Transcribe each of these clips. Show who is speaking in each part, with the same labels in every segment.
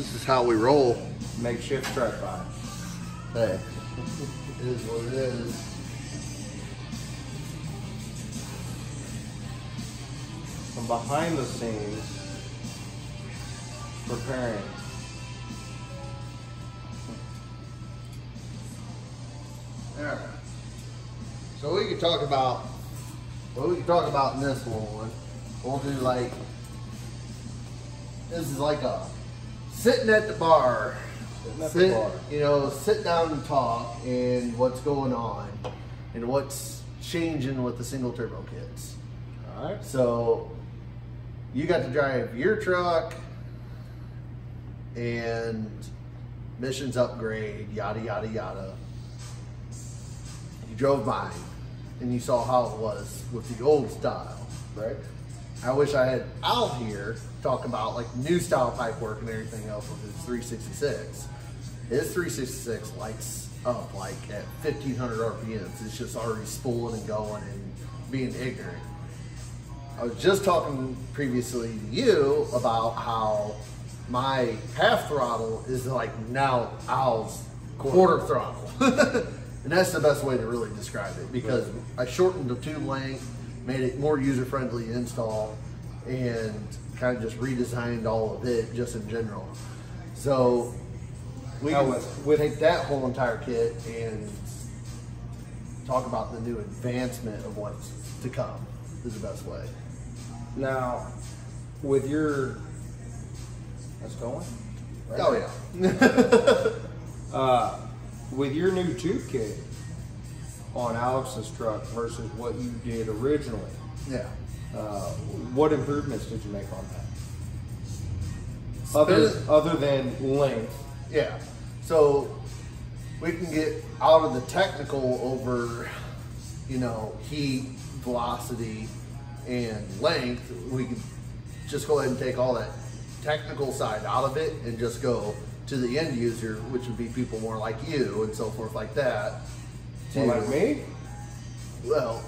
Speaker 1: This is how we roll.
Speaker 2: Makeshift tripod.
Speaker 1: Hey, it is what it is.
Speaker 2: From behind the scenes, preparing.
Speaker 1: Alright. So we can talk about what we can talk about in this one. We'll do like, this is like a sitting at the bar. You know, sit down and talk and what's going on and what's changing with the single turbo kits.
Speaker 2: Alright.
Speaker 1: So you got to drive your truck and missions upgrade, yada yada yada. You drove mine and you saw how it was with the old style, right? I wish I had Al here talk about like new style pipe work and everything else with his 366. His 366 lights up like at 1500 RPMs. It's just already spooling and going and being ignorant. I was just talking previously to you about how my half throttle is like now Al's quarter throttle. And that's the best way to really describe it, because I shortened the tube length, made it more user-friendly to install, and kind of just redesigned all of it just in general. So we can take that whole entire kit and talk about the new advancement of what's to come is the best way.
Speaker 2: Now, with your, that's going? Right?
Speaker 1: Oh yeah.
Speaker 2: With your new tube kit on Alex's truck versus what you did originally,
Speaker 1: Yeah.
Speaker 2: what improvements did you make on that? Other than length.
Speaker 1: Yeah. So we can get out of the technical over, you know, heat, velocity, and length. We can just go ahead and take all that technical side out of it and just go to the end user, which would be people more like you and so forth like that.
Speaker 2: More like me?
Speaker 1: Well,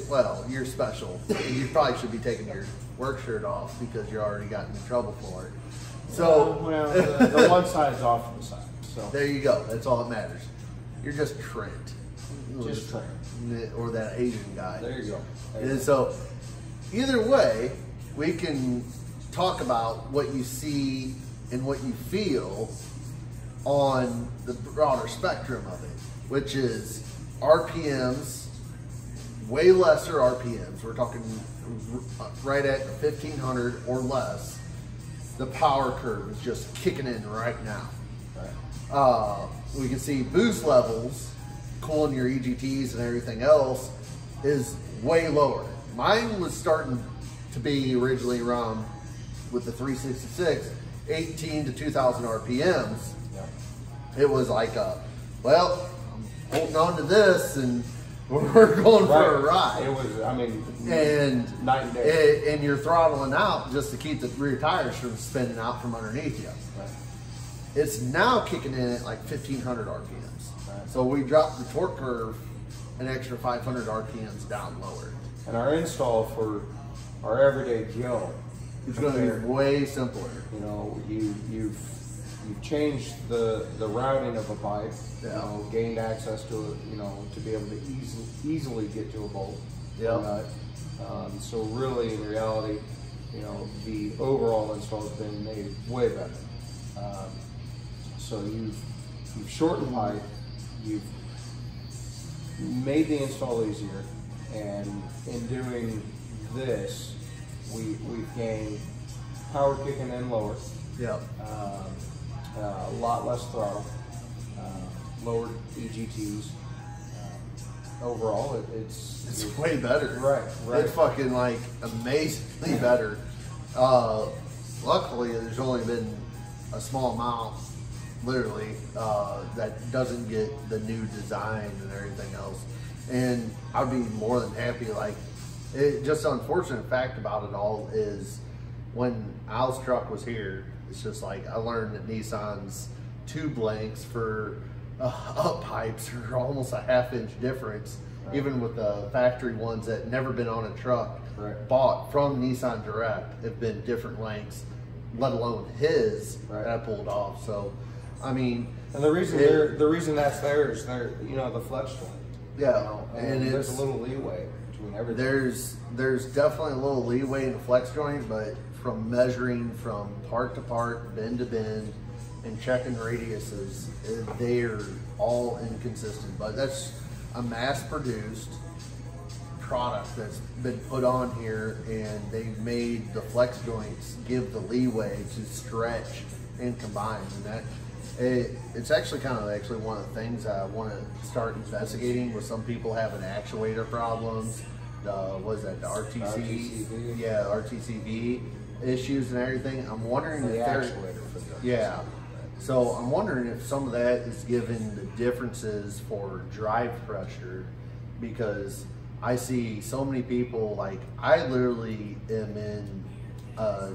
Speaker 1: well, you're special. You probably should be taking your work shirt off because you're already gotten in trouble for it. So,
Speaker 2: well, the one side's off to the side. So
Speaker 1: there you go. That's all that matters. You're just Trent.
Speaker 2: just Trent.
Speaker 1: Or that Asian guy.
Speaker 2: There you go.
Speaker 1: And so, either way, we can talk about what you see and what you feel on the broader spectrum of it, which is RPMs, way lesser RPMs. We're talking right at 1500 or less. The power curve is just kicking in right now.
Speaker 2: Right.
Speaker 1: We can see boost levels, cooling your EGTs and everything else is way lower. Mine was starting to be originally around, with the 366, 18 to 2000 RPMs.
Speaker 2: Yeah.
Speaker 1: It was like, well, I'm holding on to this and we're going for a ride.
Speaker 2: It was, I mean,
Speaker 1: and
Speaker 2: night and day.
Speaker 1: And you're throttling out just to keep the rear tires from spinning out from underneath you.
Speaker 2: Right.
Speaker 1: It's now kicking in at like 1500 RPMs.
Speaker 2: Right.
Speaker 1: So we dropped the torque curve an extra 500 RPMs down lower.
Speaker 2: And our install for our everyday Joe,
Speaker 1: It's going to be way simpler.
Speaker 2: you know, you've changed the routing of a pipe.
Speaker 1: Yeah.
Speaker 2: You know, gained access to it, you know, to be able to easily get to a bolt.
Speaker 1: Yeah.
Speaker 2: Or nut. So really, in reality, you know, the overall install has been made way better. So you've shortened pipe, you've made the install easier, and in doing this, we've gained power kicking in lower,
Speaker 1: Yeah.
Speaker 2: a lot less throttle, lowered EGTs. Overall, it's
Speaker 1: way better.
Speaker 2: Right.
Speaker 1: It's fucking like amazingly better. Luckily, there's only been a small amount, literally, that doesn't get the new design and everything else. And I'd be more than happy. Like, just the unfortunate fact about it all is when Al's truck was here, it's just like I learned that Nissan's tube lengths for up pipes are almost a half-inch difference, right. Even with the factory ones that never been on a truck,
Speaker 2: right.
Speaker 1: Bought from Nissan Direct, have been different lengths let alone his
Speaker 2: Right.
Speaker 1: that I pulled off. So, I mean,
Speaker 2: And the reason that's there is the flex joint.
Speaker 1: yeah,
Speaker 2: And there's a little leeway between everything.
Speaker 1: There's definitely a little leeway in the flex joint, but from measuring from part to part, bend to bend, and checking radiuses, they're all inconsistent. But that's a mass-produced product that's been put on here, and they've made the flex joints give the leeway to stretch and combine, and that it's actually one of the things I want to start investigating. With some people having actuator problems, what is that, the RTC? Yeah, RTCV issues and everything. I'm wondering if
Speaker 2: actuator for the
Speaker 1: yeah. So I'm wondering if some of that is given the differences for drive pressure, because I see so many people, like, I literally am in a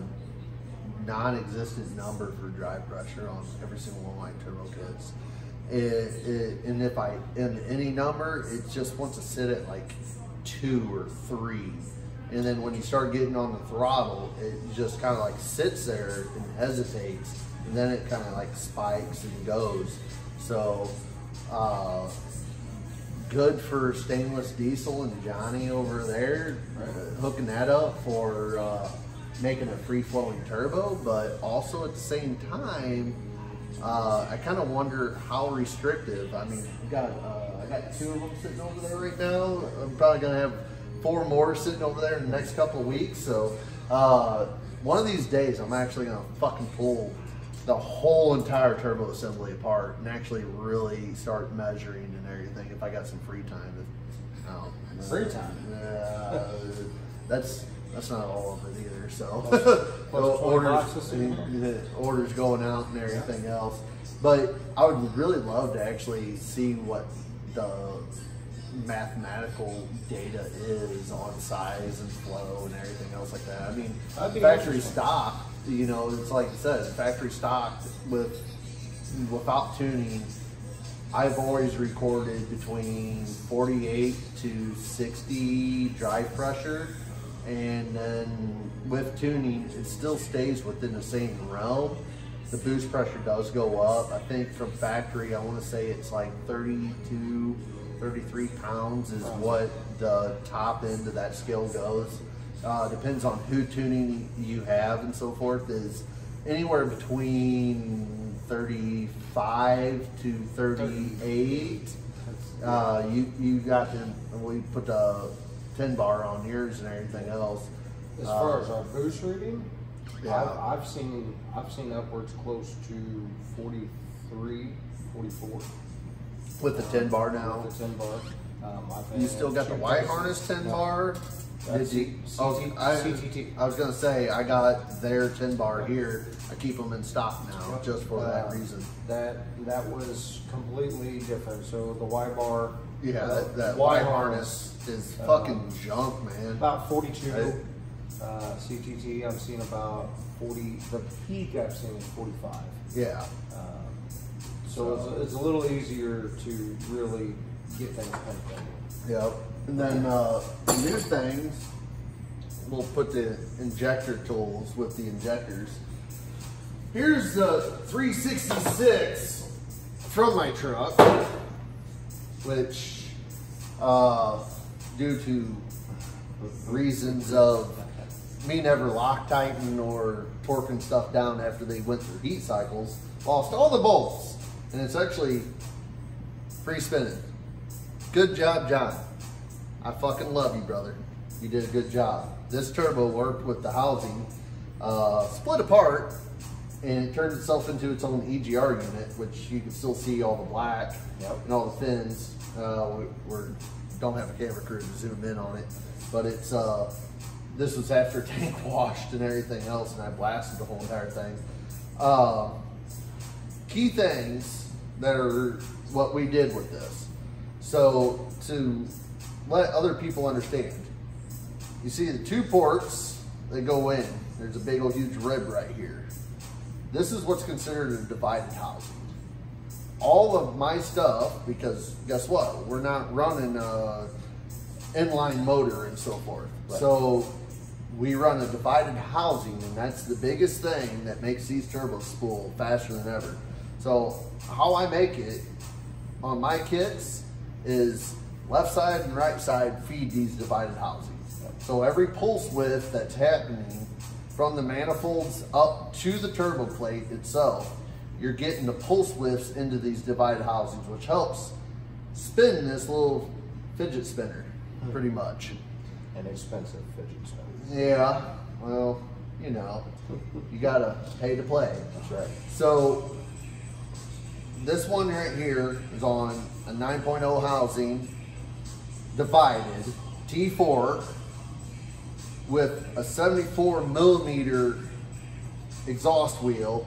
Speaker 1: non-existent number for drive pressure on every single one of my turbo kits. And if I am any number, it just wants to sit at like 2 or 3. And then when you start getting on the throttle, it just kind of like sits there and hesitates, and then it kind of like spikes and goes. So, good for Stainless Diesel and Johnny over there, hooking that up for making a free-flowing turbo. But also at the same time, I kind of wonder how restrictive. I mean, I got 2 of them sitting over there right now. I'm probably gonna have 4 more sitting over there in the next couple of weeks. So one of these days, I'm actually gonna fucking pull the whole entire turbo assembly apart and actually really start measuring and everything if I got some free time.
Speaker 2: Free time?
Speaker 1: That's not all of it either. So orders going out and everything else. But I would really love to actually see what the mathematical data is on size and flow and everything else like that. I mean, factory stock, it's like you said, factory stock without tuning, I've always recorded between 48 to 60 drive pressure, and then with tuning, it still stays within the same realm. The boost pressure does go up. I think from factory, I want to say it's like 32, 33 pounds is what the top end of that scale goes. Depends on who tuning you have and so forth. Is anywhere between 35 to 38. You got to, we put the 10 bar on yours and everything else.
Speaker 2: As far as our boost reading,
Speaker 1: yeah.
Speaker 2: I've seen upwards close to 43, 44.
Speaker 1: With the 10 bar now.
Speaker 2: With the 10 bar.
Speaker 1: You still got the white harness 10 bar? Did you?
Speaker 2: CTT.
Speaker 1: I was gonna say, I got their 10 bar here. I keep them in stock now just for that reason.
Speaker 2: That was completely different. So the Y bar.
Speaker 1: Yeah, that Y harness is fucking junk, man.
Speaker 2: About 42. CTT, I'm seeing about 40. The peak I've seen is 45.
Speaker 1: Yeah.
Speaker 2: So it's a little easier to really get things pinpointed.
Speaker 1: Yep. And then new things, we'll put the injector tools with the injectors. Here's the 366 from my truck, which due to reasons of me never Loctiting or torquing stuff down after they went through heat cycles, lost all the bolts. And it's actually free spinning. Good job, John. I fucking love you, brother. You did a good job. This turbo worked with the housing, split apart, and it turned itself into its own EGR unit, which you can still see all the black and all the fins. We don't have a camera crew to zoom in on it, but it's this was after tank washed and everything else, and I blasted the whole entire thing. Key things that are what we did with this. So to let other people understand, you see the 2 ports that go in. There's a big old huge rib right here. This is what's considered a divided housing. All of my stuff, because guess what? We're not running a inline motor and so forth. Right. So we run a divided housing, and that's the biggest thing that makes these turbos spool faster than ever. So how I make it on my kits is left side and right side feed these divided housings. So every pulse width that's happening from the manifolds up to the turbo plate itself, you're getting the pulse widths into these divided housings, which helps spin this little fidget spinner, pretty much.
Speaker 2: An expensive fidget spinner.
Speaker 1: Yeah, well, you know, you gotta pay to play.
Speaker 2: That's right.
Speaker 1: So this one right here is on a 9.0 housing, divided, T4, with a 74 millimeter exhaust wheel,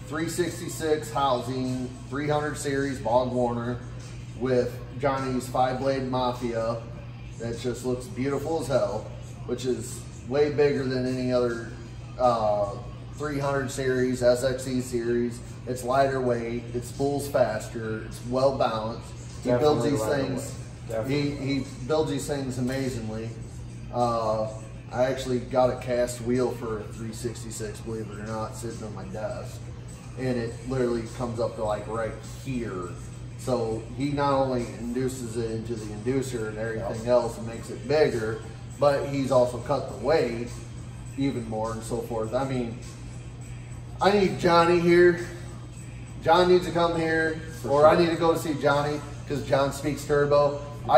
Speaker 1: 366 housing, 300 series Bog Warner, with Johnny's 5-blade Mafia. That just looks beautiful as hell, which is way bigger than any other 300 series, SXE series. It's lighter weight, it spools faster, it's well balanced. He builds these things. He builds these things amazingly. I actually got a cast wheel for a 366, believe it or not, sitting on my desk, and it literally comes up to like right here. So he not only induces it into the inducer and everything else and makes it bigger, but he's also cut the weight even more and so forth. I mean, I need Johnny here. John needs to come here, I need to go see Johnny because John speaks turbo. You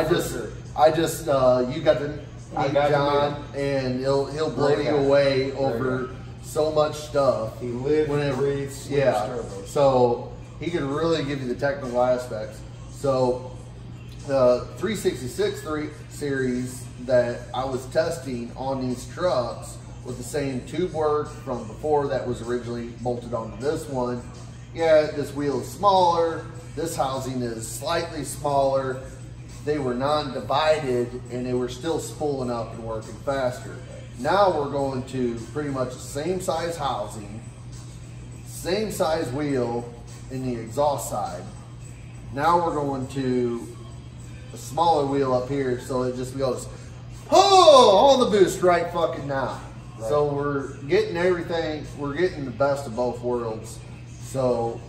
Speaker 1: got to meet John, and he'll blow you away over so much stuff.
Speaker 2: He lives and breathes turbo.
Speaker 1: So he can really give you the technical aspects. So the 366 series that I was testing on these trucks with the same tube work from before that was originally bolted onto this one. Yeah, this wheel is smaller, this housing is slightly smaller. They were non-divided and they were still spooling up and working faster. Now we're going to pretty much the same size housing, same size wheel in the exhaust side. Now we're going to a smaller wheel up here, so it just goes, oh, on the boost right fucking now. Right. So we're getting everything, we're getting the best of both worlds. So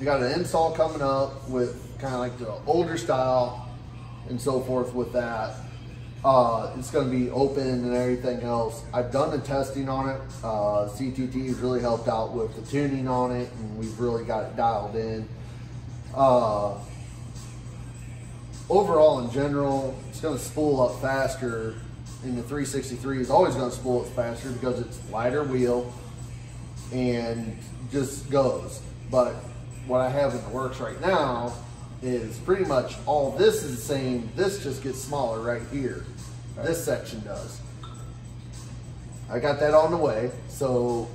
Speaker 1: we got an install coming up with kind of like the older style and so forth with that. It's going to be open and everything else. I've done the testing on it. C2T has really helped out with the tuning on it, and we've really got it dialed in. Overall, in general, it's going to spool up faster. And the 363 is always going to spool up faster because it's lighter wheel and just goes. But what I have in the works right now is pretty much all this is the same. This just gets smaller right here. Right. This section does. I got that on the way, so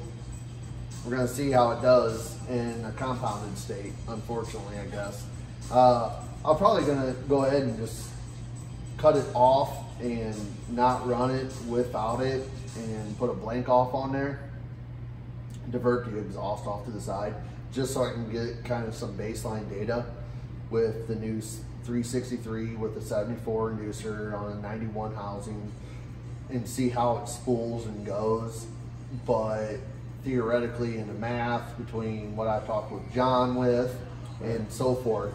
Speaker 1: we're gonna see how it does in a compounded state, unfortunately, I guess. I'm probably gonna go ahead and just cut it off and not run it without it and put a blank off on there. Divert the exhaust off to the side just so I can get kind of some baseline data with the new 363 with the 74 inducer on a 91 housing and see how it spools and goes. But theoretically in the math between what I've talked with John with and so forth,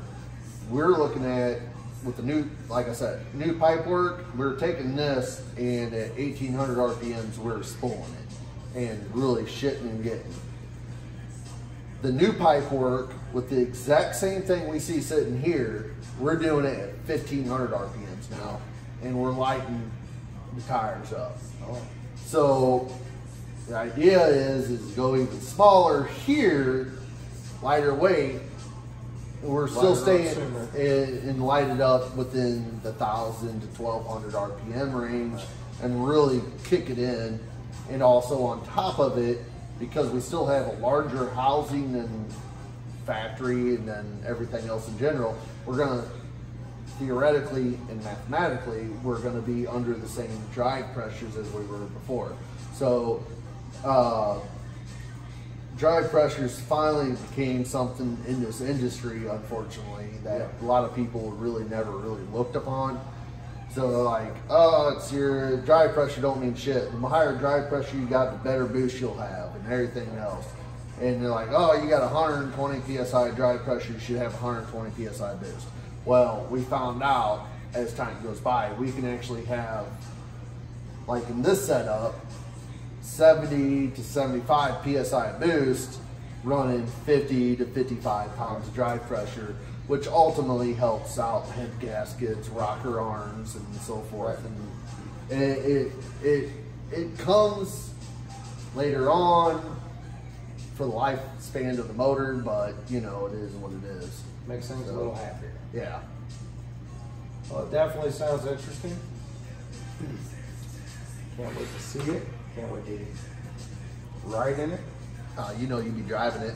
Speaker 1: we're looking at with the new, like I said, new pipe work, we're taking this and at 1800 RPMs we're spooling it and really shitting and getting. The new pipe work with the exact same thing we see sitting here, we're doing it at 1500 RPMs now, and we're lighting the tires up. So the idea is go even smaller here, lighter weight, and we're still staying and light it up within the 1000 to 1200 RPM range and really kick it in. And also on top of it, because we still have a larger housing than factory and then everything else in general, we're gonna theoretically and mathematically, we're gonna be under the same drive pressures as we were before. So drive pressures finally became something in this industry, unfortunately, that a lot of people really never really looked upon. So they're like, oh, it's your drive pressure don't mean shit. The higher drive pressure you got, the better boost you'll have and everything else. And they're like, oh, you got 120 PSI drive pressure, you should have 120 PSI boost. Well, we found out as time goes by, we can actually have, like in this setup, 70 to 75 PSI boost running 50 to 55 pounds of drive pressure, which ultimately helps out head gaskets, rocker arms, and so forth. And it comes later on for the lifespan of the motor, but you know, it is what it is.
Speaker 2: Makes things a little happier.
Speaker 1: Yeah.
Speaker 2: Well, it definitely sounds interesting. Can't wait to see it. Can't wait to ride in it.
Speaker 1: You know, you'd be driving it.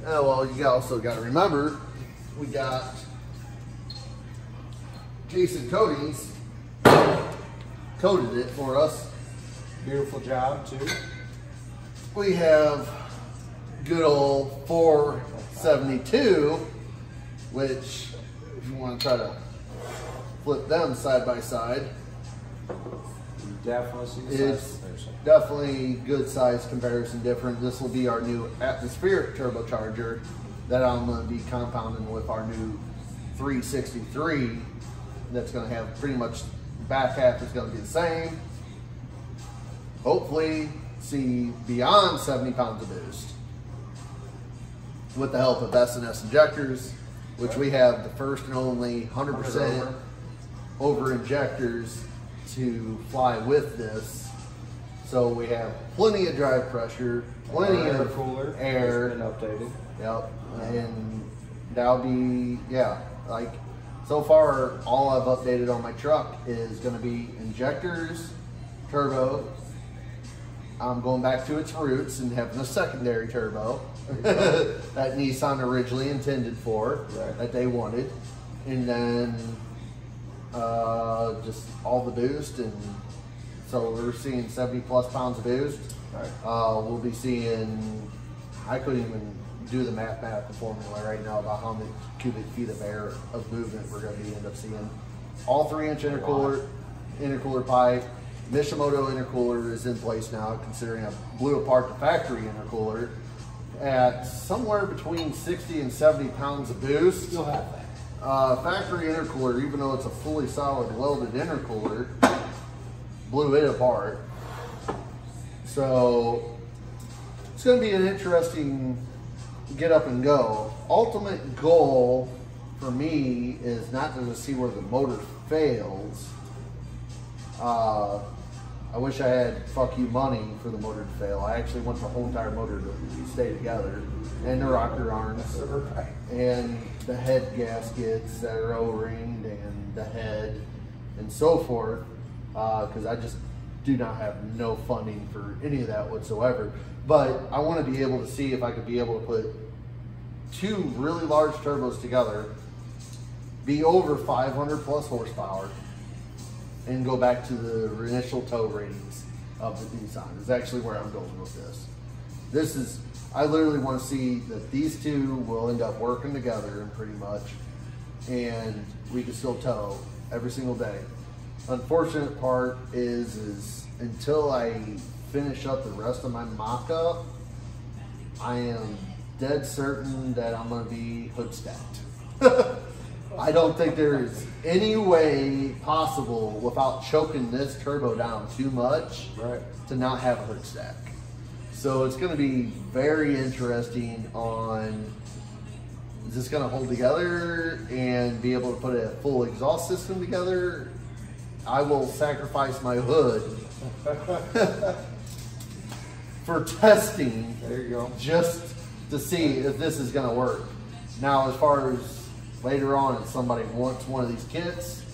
Speaker 1: Oh, well, you also got to remember, we got Jason Coatings coated it for us.
Speaker 2: Beautiful job too.
Speaker 1: We have good old 472, which if you want to try to flip them side by side,
Speaker 2: You definitely see the
Speaker 1: is
Speaker 2: size comparison.
Speaker 1: definitely good size comparison different. This will be our new atmospheric turbocharger that I'm going to be compounding with our new 363. That's going to have pretty much the back half is going to be the same. Hopefully see beyond 70 pounds of boost with the help of S&S injectors, which we have the first and only 100% over injectors to fly with this. So we have plenty of drive pressure, plenty
Speaker 2: Our
Speaker 1: of
Speaker 2: cooler
Speaker 1: air.
Speaker 2: has been updated.
Speaker 1: Yep, and that'll be, yeah, like so far all I've updated on my truck is going to be injectors, turbo. I'm going back to its roots and having a secondary turbo that Nissan originally intended for,
Speaker 2: Right.
Speaker 1: that they wanted, and then just all the boost. And so we're seeing 70 plus pounds of boost.
Speaker 2: Right.
Speaker 1: We'll be seeing, I couldn't even do the mathematical formula right now about how many cubic feet of air of movement we're going to end up seeing. All 3-inch intercooler pipe. Mishimoto intercooler is in place now, considering I blew apart the factory intercooler at somewhere between 60 and 70 pounds of boost.
Speaker 2: You'll have that.
Speaker 1: Factory intercooler, even though it's a fully solid welded intercooler, blew it apart. So it's going to be an interesting get up and go. Ultimate goal for me is not to see where the motor fails. I wish I had fuck you money for the motor to fail. I actually want the whole entire motor to stay together, and the rocker arms, and the head gaskets that are O-ringed, and the head, and so forth, because I just do not have no funding for any of that whatsoever. But I want to be able to see if I could be able to put two really large turbos together, be over 500 plus horsepower, and go back to the initial tow ratings of the Nissan is actually where I'm going with this. This is, I literally want to see that these two will end up working together pretty much, and we can still tow every single day. Unfortunate part is until I finish up the rest of my mock-up, I am dead certain that I'm going to be hood stacked. I don't think there is any way possible without choking this turbo down too much to not have a hood stack. So it's going to be very interesting on, is this going to hold together and be able to put a full exhaust system together? I will sacrifice my hood for testing.
Speaker 2: There you go.
Speaker 1: Just to see if this is going to work. Now, as far as later on, if somebody wants one of these kits,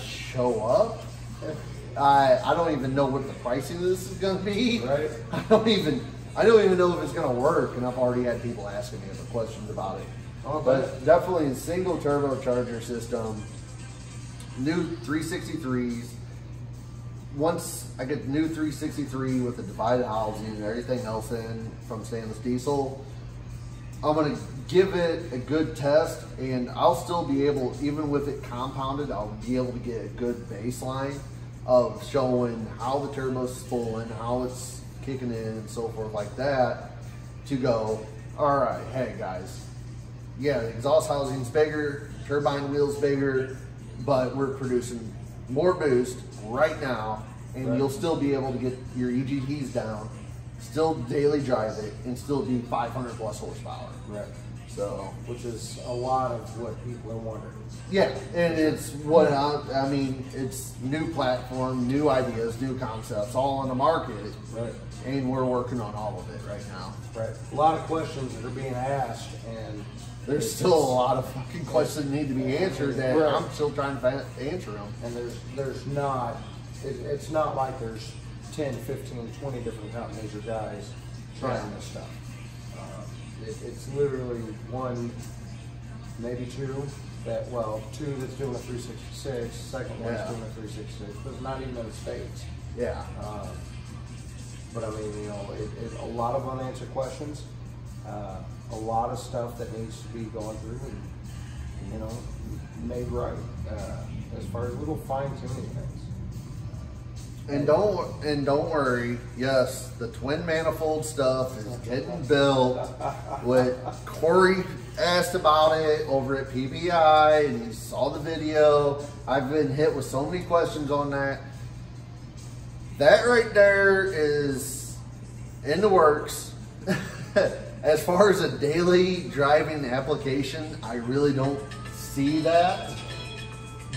Speaker 1: show up. I don't even know what the pricing of this is going to be.
Speaker 2: Right.
Speaker 1: I don't even know if it's going to work, and I've already had people asking me the questions about it.
Speaker 2: Okay.
Speaker 1: But definitely a single turbocharger system, new 363s. Once I get the new 363 with the divided housing and everything else in from stainless diesel, I'm gonna give it a good test, and I'll still be able, even with it compounded, I'll be able to get a good baseline of showing how the turbo's pulling, how it's kicking in, and so forth like that. To go, all right, hey guys, yeah, the exhaust housing's bigger, turbine wheel's bigger, but we're producing more boost right now, and you'll still be able to get your EGTs down, still daily drive it, and still do 500 plus horsepower.
Speaker 2: Right.
Speaker 1: So,
Speaker 2: Which is a lot of what people are wondering.
Speaker 1: yeah, and it's what I mean, it's new platform, new ideas, new concepts, all on the market.
Speaker 2: Right.
Speaker 1: And we're working on all of it right now.
Speaker 2: Right. A lot of questions that are being asked, and
Speaker 1: There's still a lot of fucking questions that need to be answered that
Speaker 2: Right.
Speaker 1: I'm still trying to answer them.
Speaker 2: and there's not, it's not like there's 10, 15, 20 different companies or guys trying
Speaker 1: Yeah.
Speaker 2: this stuff. It's literally one, maybe two, two that's doing a 366, second one's
Speaker 1: Yeah.
Speaker 2: doing a 366, but not even in the States.
Speaker 1: Yeah.
Speaker 2: But I mean, you know, a lot of unanswered questions, a lot of stuff that needs to be gone through and, you know, made right, as far as little fine tuning things.
Speaker 1: And don't worry. Yes, the twin manifold stuff is getting built. What Corey asked about it over at PBI, and he saw the video. I've been hit with so many questions on that. That right there is in the works. As far as a daily driving application, I really don't see that,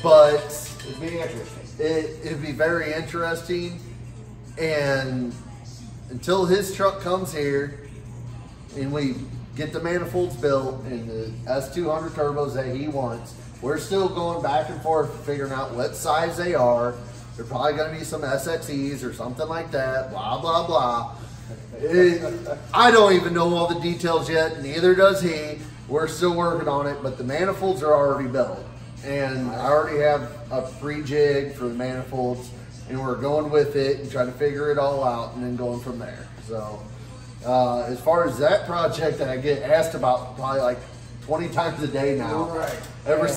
Speaker 1: but
Speaker 2: It'd be interesting.
Speaker 1: it'd be very interesting. And until his truck comes here and we get the manifolds built and the S200 turbos that he wants, we're still going back and forth figuring out what size they are. They're probably going to be some SXEs or something like that, blah, blah, blah. I don't even know all the details yet, neither does he. We're still working on it, but the manifolds are already built. And I already have a pre-jig for the manifolds, and we're going with it and trying to figure it all out and then going from there. So as far as that project that I get asked about probably like 20 times a day now.
Speaker 2: Right.
Speaker 1: Ever